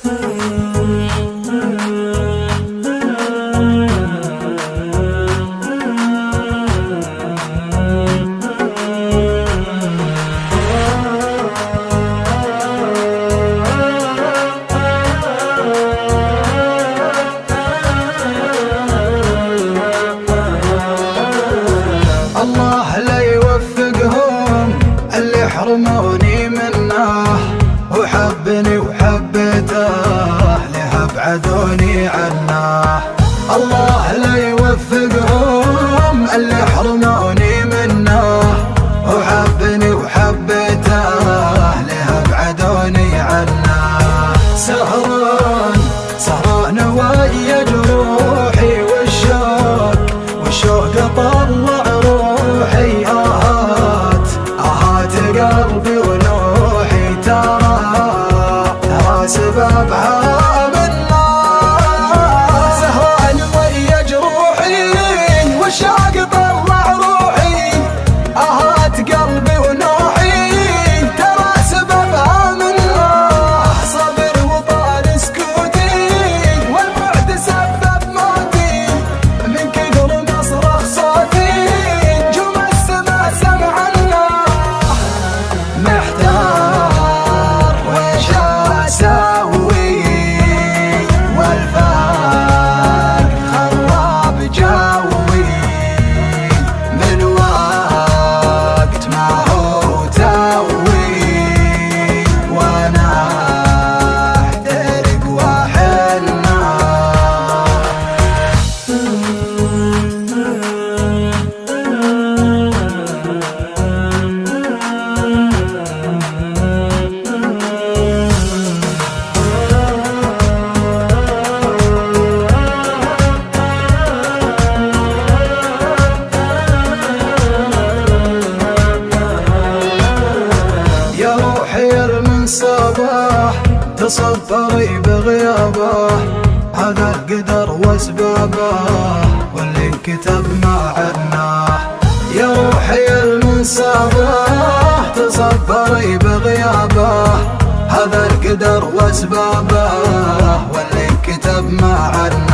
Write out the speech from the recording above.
الله لا يوفقهم اللي حرموني منه، وحبني وحبته لها بعدوني عنه. الله لا يوفقهم اللي حرموني منه، وحبني وحبته لها بعدوني عنه. سهران سهران ويا جروحي والشوق طلع روحي. آهات قلبي ونوحي ترى سببها منه. سهران ويا جروحي والشوق طلع روحي. آهات قلبي ونوحي ترى سببها منه. صبر وطال سكوتي والبعد سبب موتي، من كثر ما صرخ صوتي نجوم السما سمعنا. محتار ويش اسوي والفرق خراب جوي، من وقت ما هو توي وانا احترق واحنا. يا روحي من صباح تصبري بغيابه، هذا القدر واسبابه واللي انكتب ما عناه. يا روحي من صباح تصبري بغيابه، هذا القدر واسبابه واللي انكتب ما عناه.